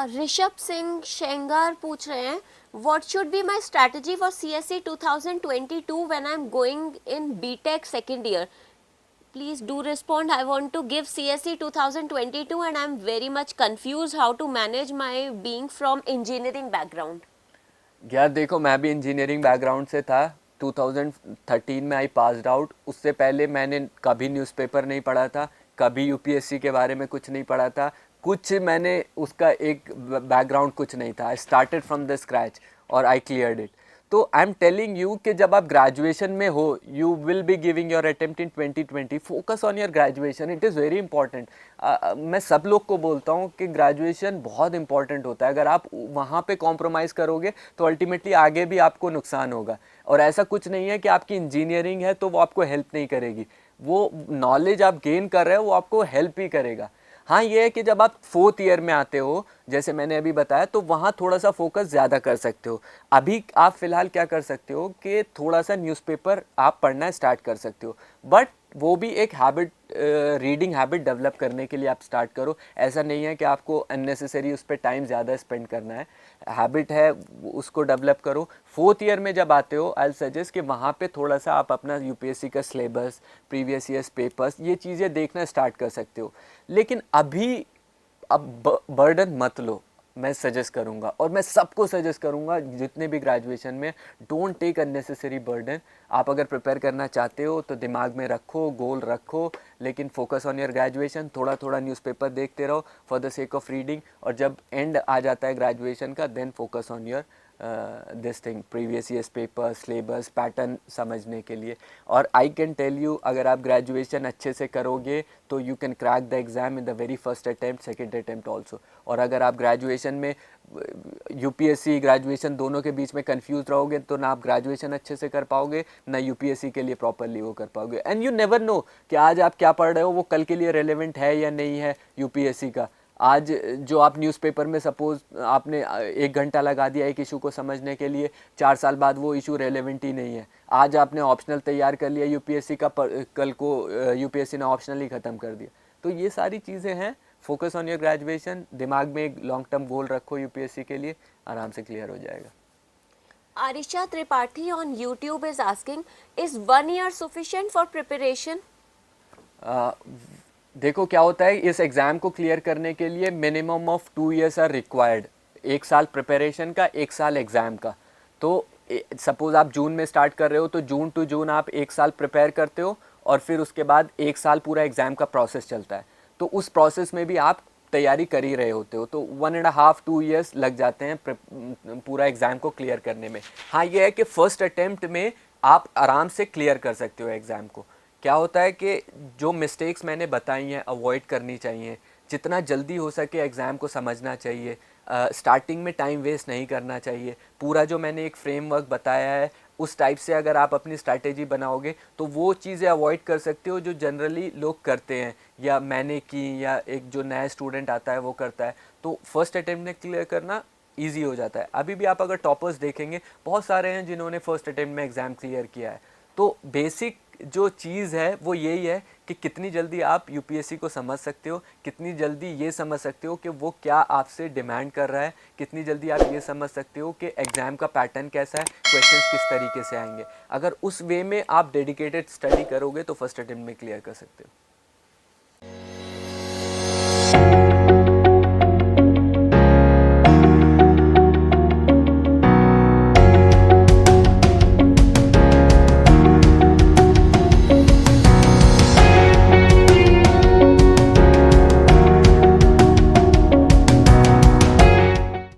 ऋषभ सिंह शेंगार पूछ रहे हैं, what should be my strategy for CSE 2022 when I am going in B Tech second year? Please do respond. I want to give CSE 2022 and I'm very much confused how to manage my being from engineering background. यार देखो, मैं भी engineering background से था। 2013 में I passed out. उससे पहले मैंने कभी न्यूज़पेपर नहीं पढ़ा था, कभी यूपीएससी के बारे में कुछ नहीं पढ़ा था, कुछ मैंने उसका एक बैकग्राउंड कुछ नहीं था। I started from the scratch और आई क्लियर्ड इट। तो आई एम टेलिंग यू कि जब आप ग्रेजुएशन में हो, you will be giving your attempt in 2020, focus on your graduation, it is very important. मैं सब लोग को बोलता हूँ कि ग्रेजुएशन बहुत इंपॉर्टेंट होता है। अगर आप वहाँ पे कॉम्प्रोमाइज़ करोगे तो अल्टीमेटली आगे भी आपको नुकसान होगा। और ऐसा कुछ नहीं है कि आपकी इंजीनियरिंग है तो वो आपको हेल्प नहीं करेगी, वो नॉलेज आप गेन कर रहे हो वो आपको हेल्प ही करेगा। हाँ, ये है कि जब आप 4th ईयर में आते हो, जैसे मैंने अभी बताया, तो वहाँ थोड़ा सा फोकस ज़्यादा कर सकते हो। अभी आप फ़िलहाल क्या कर सकते हो कि थोड़ा सा न्यूज़पेपर आप पढ़ना स्टार्ट कर सकते हो, बट वो भी एक हैबिट, रीडिंग हैबिट डेवलप करने के लिए आप स्टार्ट करो। ऐसा नहीं है कि आपको अननेसेसरी उस पर टाइम ज़्यादा स्पेंड करना है। हैबिट है, उसको डेवलप करो। 4th ईयर में जब आते हो, आई सजेस्ट कि वहाँ पे थोड़ा सा आप अपना यूपीएससी का सिलेबस, प्रीवियस ईयर्स पेपर्स, ये चीज़ें देखना स्टार्ट कर सकते हो। लेकिन अभी अब बर्डन मत लो, मैं सजेस्ट करूँगा, और मैं सबको सजेस्ट करूँगा जितने भी ग्रेजुएशन में, डोंट टेक अननेसेसरी बर्डन। आप अगर प्रिपेयर करना चाहते हो तो दिमाग में रखो, गोल रखो, लेकिन फोकस ऑन योर ग्रेजुएशन। थोड़ा थोड़ा न्यूज़पेपर देखते रहो for the sake of reading, और जब एंड आ जाता है ग्रेजुएशन का, then focus on your this thing, previous years paper, syllabus, pattern समझने के लिए। और आई कैन टेल यू, अगर आप ग्रेजुएशन अच्छे से करोगे तो you can crack the exam in the very first attempt, second attempt also. और अगर आप ग्रेजुएशन में यूपीएससी ग्रेजुएशन दोनों के बीच में कंफ्यूज रहोगे तो ना आप ग्रेजुएशन अच्छे से कर पाओगे, ना यूपीएससी के लिए प्रॉपरली वो कर पाओगे। एंड यू नेवर नो कि आज आप क्या पढ़ रहे हो वो कल के लिए रेलेवेंट है या नहीं है यूपीएससी का। आज जो आप न्यूज़पेपर में सपोज आपने 1 घंटा लगा दिया एक इशू को समझने के लिए, 4 साल बाद वो इशू रेलेवेंट ही नहीं है। आज आपने ऑप्शनल तैयार कर लिया यूपीएससी का, कल को यूपीएससी ने ऑप्शनल ही ख़त्म कर दिया। तो ये सारी चीज़ें हैं। फोकस ऑन योर ग्रेजुएशन, दिमाग में एक लॉन्ग टर्म गोल रखो यूपीएससी के लिए, आराम से क्लियर हो जाएगा। Arisha Tripathi on YouTube is asking, is 1 year sufficient for preparation? देखो क्या होता है, इस एग्ज़ाम को क्लियर करने के लिए minimum of 2 years are required. 1 साल प्रिपरेशन का, 1 साल एग्ज़ाम का। तो सपोज़ आप जून में स्टार्ट कर रहे हो तो जून टू जून आप 1 साल प्रिपेयर करते हो, और फिर उसके बाद 1 साल पूरा एग्ज़ाम का प्रोसेस चलता है। तो उस प्रोसेस में भी आप तैयारी कर ही रहे होते हो, तो 1.5-2 years लग जाते हैं पूरा एग्ज़ाम को क्लियर करने में। हाँ, ये है कि फर्स्ट अटेम्प्ट में आप आराम से क्लियर कर सकते हो एग्ज़ाम को। क्या होता है कि जो मिस्टेक्स मैंने बताई हैं अवॉइड करनी चाहिए, जितना जल्दी हो सके एग्ज़ाम को समझना चाहिए, स्टार्टिंग में टाइम वेस्ट नहीं करना चाहिए। पूरा जो मैंने एक फ्रेमवर्क बताया है उस टाइप से अगर आप अपनी स्ट्रैटेजी बनाओगे तो वो चीज़ें अवॉइड कर सकते हो जो जनरली लोग करते हैं, या मैंने की, या एक जो नया स्टूडेंट आता है वो करता है। तो फर्स्ट अटेम्प्ट में क्लियर करना ईजी हो जाता है। अभी भी आप अगर टॉपर्स देखेंगे, बहुत सारे हैं जिन्होंने फर्स्ट अटेम्प्ट में एग्ज़ाम क्लियर किया है। तो बेसिक जो चीज़ है वो यही है कि कितनी जल्दी आप यूपीएससी को समझ सकते हो, कितनी जल्दी ये समझ सकते हो कि वो क्या आपसे डिमांड कर रहा है, कितनी जल्दी आप ये समझ सकते हो कि एग्ज़ाम का पैटर्न कैसा है, क्वेश्चंस किस तरीके से आएंगे। अगर उस वे में आप डेडिकेटेड स्टडी करोगे तो फर्स्ट अटेम्प्ट में क्लियर कर सकते हो।